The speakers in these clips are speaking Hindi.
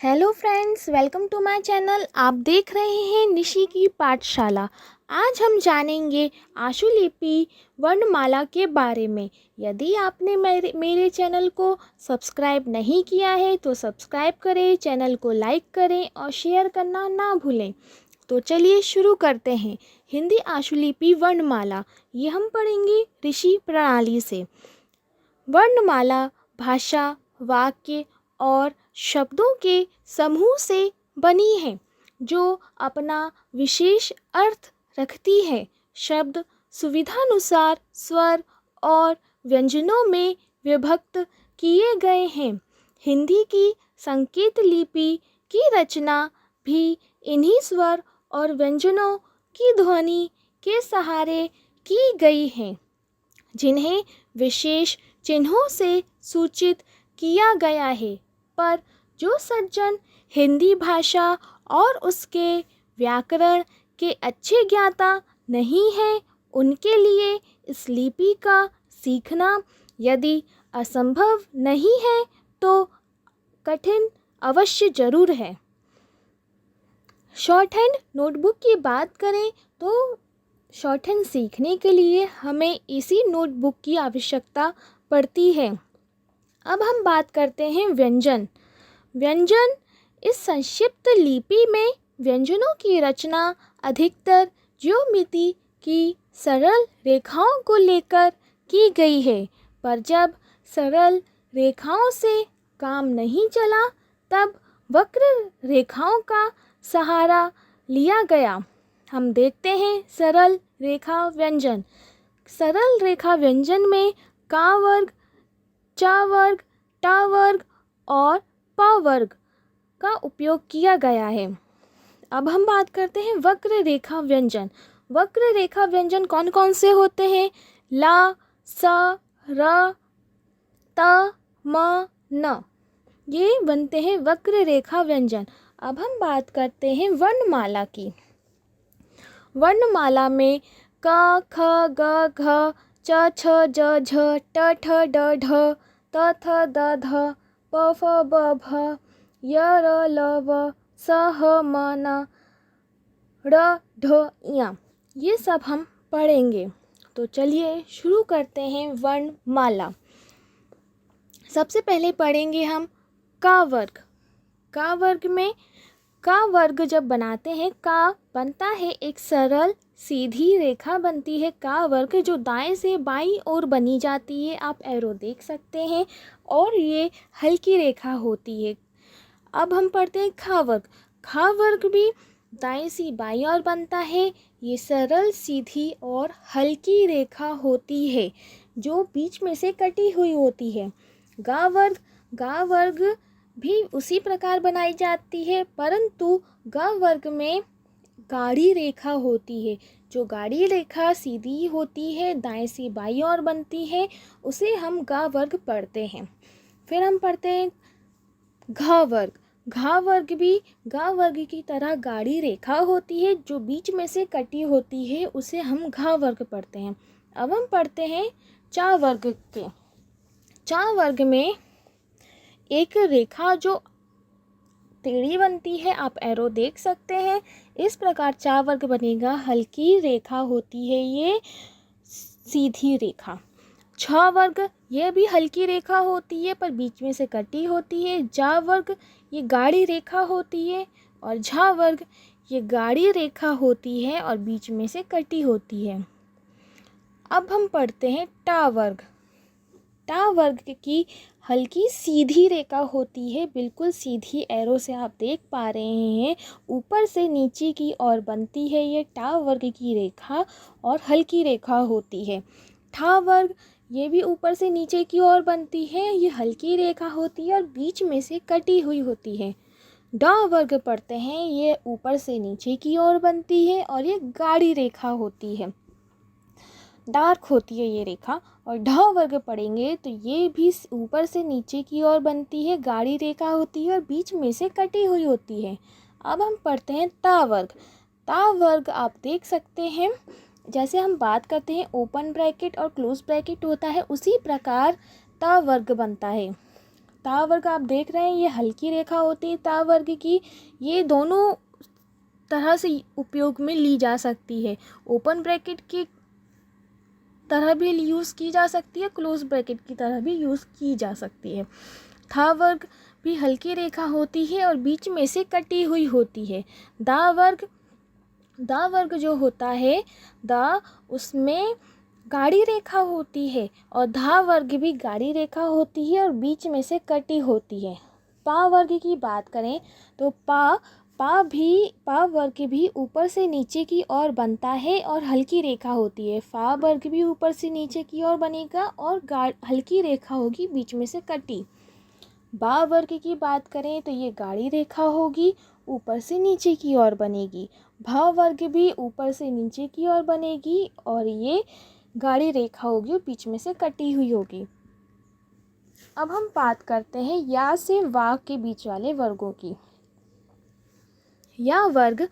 Hello friends, welcome to my channel. आप देख रहे हैं निशी की पाठशाला। आज हम जानेंगे आशुलिपि वर्णमाला के बारे में। यदि आपने मेरे चैनल को सब्सक्राइब नहीं किया है तो सब्सक्राइब करें, चैनल को लाइक करें और शेयर करना ना भूलें। तो चलिए शुरू करते हैं। हिंदी आशुलिपि वर्णमाला ये हम पढ़ेंगे ऋषि प्रणाली से। वर्णमाला भाषा, वाक्य और शब्दों के समूह से बनी है जो अपना विशेष अर्थ रखती है। शब्द सुविधानुसार स्वर और व्यंजनों में विभक्त किए गए हैं। हिंदी की संकेत लिपि की रचना भी इन्हीं स्वर और व्यंजनों की ध्वनि के सहारे की गई है, जिन्हें विशेष चिन्हों से सूचित किया गया है। पर जो सज्जन हिंदी भाषा और उसके व्याकरण के अच्छे ज्ञाता नहीं हैं, उनके लिए इस लिपि का सीखना यदि असंभव नहीं है तो कठिन अवश्य जरूर है। शॉर्ट हैंड नोटबुक की बात करें तो शॉर्ट हैंड सीखने के लिए हमें इसी नोटबुक की आवश्यकता पड़ती है। अब हम बात करते हैं व्यंजन। व्यंजन इस संक्षिप्त लिपि में व्यंजनों की रचना अधिकतर ज्योमिति की सरल रेखाओं को लेकर की गई है। पर जब सरल रेखाओं से काम नहीं चला तब वक्र रेखाओं का सहारा लिया गया। हम देखते हैं सरल रेखा व्यंजन। सरल रेखा व्यंजन में का वर्ग, चा वर्ग, टा वर्ग और पा वर्ग का उपयोग किया गया है। अब हम बात करते हैं वक्र रेखा व्यंजन। वक्र रेखा व्यंजन कौन कौन से होते हैं? ला, सा, र, त, म, न, ये बनते हैं वक्र रेखा व्यंजन। अब हम बात करते हैं वर्णमाला की। वर्णमाला में क, ख, ग, घ, च, छ, ज, झ, ट, ठ, ड, ढ, त, थ, द, ध, प, फ, ब, भ, य, र, ल, व, स, ह, म, न, ड़, ढ, ञ, ये सब हम पढ़ेंगे। तो चलिए शुरू करते हैं वर्णमाला। सबसे पहले पढ़ेंगे हम का वर्ग। का वर्ग में का वर्ग जब बनाते हैं, का बनता है एक सरल सीधी रेखा बनती है का वर्ग, जो दाएं से बाईं ओर बनी जाती है। आप एरो देख सकते हैं और ये हल्की रेखा होती है। अब हम पढ़ते हैं खा वर्ग। खा वर्ग भी दाएं से बाईं ओर बनता है। ये सरल सीधी और हल्की रेखा होती है जो बीच में से कटी हुई होती है। गा वर्ग, गा वर्ग भी उसी प्रकार बनाई जाती है, परंतु ग वर्ग में गाढ़ी रेखा होती है। जो गाढ़ी रेखा सीधी होती है, दाएं से बाईं ओर बनती है, उसे हम ग वर्ग पढ़ते हैं। फिर हम पढ़ते हैं घ वर्ग। घ वर्ग भी ग वर्ग की तरह गाढ़ी रेखा होती है जो बीच में से कटी होती है, उसे हम घ वर्ग पढ़ते हैं। अब हम पढ़ते हैं चा वर्ग के। चा वर्ग में एक रेखा जो टेढ़ी बनती है, आप एरो देख सकते हैं। इस प्रकार चा वर्ग बनेगा। हल्की रेखा होती है ये सीधी रेखा। छ वर्ग ये भी हल्की रेखा होती है पर बीच में से कटी होती है। जा वर्ग ये गाढ़ी रेखा होती है और झा वर्ग ये गाढ़ी रेखा होती है और बीच में से कटी होती है। अब हम पढ़ते हैं टा वर्ग। टा वर्ग की हल्की सीधी रेखा होती है, बिल्कुल सीधी एरो से आप देख पा रहे हैं। ऊपर से नीचे की ओर बनती है ये टा वर्ग की रेखा और हल्की रेखा होती है। ठा वर्ग ये भी ऊपर से नीचे की ओर बनती है, ये हल्की रेखा होती है और बीच में से कटी हुई होती है। डा वर्ग पढ़ते हैं, ये ऊपर से नीचे की ओर बनती है और ये गाढ़ी रेखा होती है, डार्क होती है ये रेखा। और ढ वर्ग पढ़ेंगे तो ये भी ऊपर से नीचे की ओर बनती है, गाढ़ी रेखा होती है और बीच में से कटी हुई होती है। अब हम पढ़ते हैं ता वर्ग। ता वर्ग आप देख सकते हैं, जैसे हम बात करते हैं ओपन ब्रैकेट और क्लोज ब्रैकेट होता है, उसी प्रकार ता वर्ग बनता है। ता वर्ग आप देख रहे हैं ये हल्की रेखा होती है ता वर्ग की। ये दोनों तरह से उपयोग में ली जा सकती है। ओपन ब्रैकेट की तरह भी यूज़ की जा सकती है, क्लोज ब्रैकेट की तरह भी यूज़ की जा सकती है। था वर्ग भी हल्की रेखा होती है और बीच में से कटी हुई होती है। दा वर्ग जो होता है दा उसमें गाढ़ी रेखा होती है और धा वर्ग भी गाढ़ी रेखा होती है और बीच में से कटी होती है। पा वर्ग की बात करें तो पा वर्ग भी ऊपर से नीचे की ओर बनता है और हल्की रेखा होती है। फा वर्ग भी ऊपर से नीचे की ओर बनेगा और हल्की रेखा होगी बीच में से कटी। बा वर्ग की बात करें तो ये गाढ़ी रेखा होगी, ऊपर से नीचे की ओर बनेगी। भा वर्ग भी ऊपर से नीचे की ओर बनेगी और ये गाढ़ी रेखा होगी और बीच में से कटी हुई होगी। अब हम बात करते हैं या से वा के बीच वाले वर्गों की। या वर्ग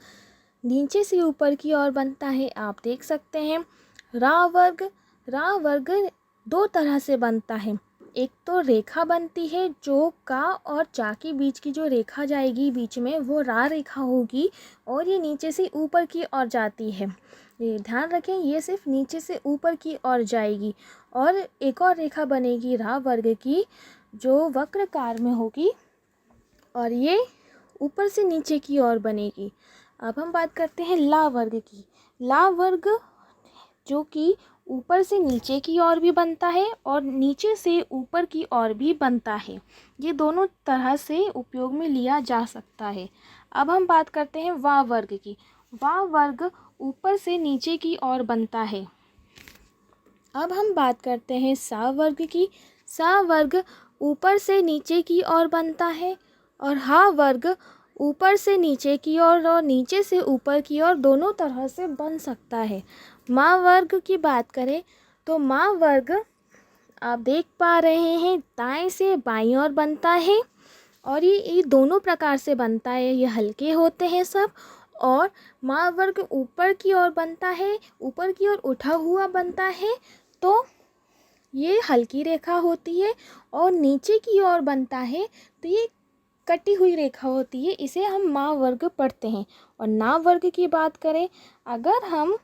नीचे से ऊपर की ओर बनता है, आप देख सकते हैं। रा वर्ग दो तरह से बनता है। एक तो रेखा बनती है जो का और चा के बीच की जो रेखा जाएगी बीच में वो रा रेखा होगी और ये नीचे से ऊपर की ओर जाती है। ये ध्यान रखें, ये सिर्फ नीचे से ऊपर की ओर जाएगी। और एक और रेखा बनेगी रा वर्ग की जो वक्राकार में होगी और ये ऊपर से नीचे की ओर बनेगी। अब हम बात करते हैं ला वर्ग की। ला वर्ग जो कि ऊपर से नीचे की ओर भी बनता है और नीचे से ऊपर की ओर भी बनता है। ये दोनों तरह से उपयोग में लिया जा सकता है। अब हम बात करते हैं वा वर्ग की। वा वर्ग ऊपर से नीचे की ओर बनता है। अब हम बात करते हैं सा वर्ग की। सा वर्ग ऊपर से नीचे की ओर बनता है और हा वर्ग ऊपर से नीचे की ओर और नीचे से ऊपर की ओर दोनों तरह से बन सकता है। मा वर्ग की बात करें तो मा वर्ग आप देख पा रहे हैं दाएं से बाईं ओर बनता है और ये दोनों प्रकार से बनता है। ये हल्के होते हैं सब। और मा वर्ग ऊपर की ओर बनता है, ऊपर की ओर उठा हुआ बनता है तो ये हल्की रेखा होती है और नीचे की ओर बनता है तो ये कटी हुई रेखा होती है। इसे हम मा वर्ग पढ़ते हैं। और ना वर्ग की बात करें, अगर हम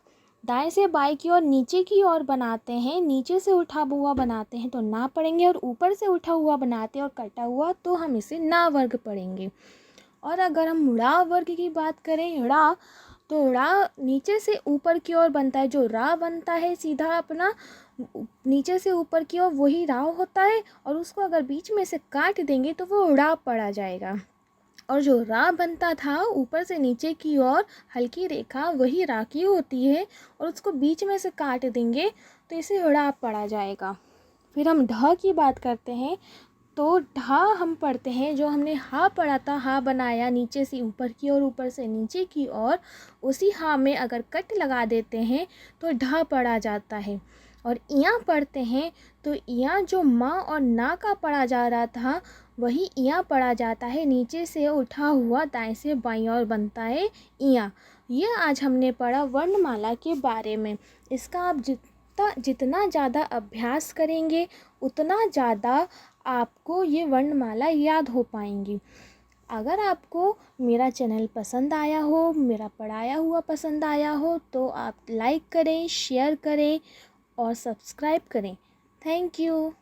दाएं से बाएं की ओर नीचे की ओर बनाते हैं, नीचे से उठा हुआ बनाते हैं तो ना पढ़ेंगे और ऊपर से उठा हुआ बनाते हैं और कटा हुआ तो हम इसे ना वर्ग पढ़ेंगे। और अगर हम ड़ा वर्ग की बात करें, ड़ा तो ड़ा नीचे से ऊपर की ओर बनता है। जो रा बनता है सीधा अपना नीचे से ऊपर की ओर वही रा होता है और उसको अगर बीच में से काट देंगे तो वो ड़ा पड़ा जाएगा। और जो रा बनता था ऊपर से नीचे की ओर हल्की रेखा वही रा की होती है और उसको बीच में से काट देंगे तो इसे ड़ा पड़ा जाएगा। फिर हम ढ की बात करते हैं तो ढा हम पढ़ते हैं, जो हमने हा पढ़ा था, हा बनाया नीचे से ऊपर की ओर ऊपर से नीचे की ओर, उसी हा में अगर कट लगा देते हैं तो ढा पढ़ा जाता है। और इयाँ पढ़ते हैं तो इयाँ जो माँ और ना का पढ़ा जा रहा था वही इयाँ पढ़ा जाता है। नीचे से उठा हुआ दाएं से बाईं ओर बनता है इयाँ। ये आज हमने पढ़ा वर्णमाला के बारे में। इसका आप जितना ज़्यादा अभ्यास करेंगे उतना ज़्यादा आपको ये वर्णमाला याद हो पाएंगी। अगर आपको मेरा चैनल पसंद आया हो, मेरा पढ़ाया हुआ पसंद आया हो तो आप लाइक करें, शेयर करें और सब्सक्राइब करें। Thank you.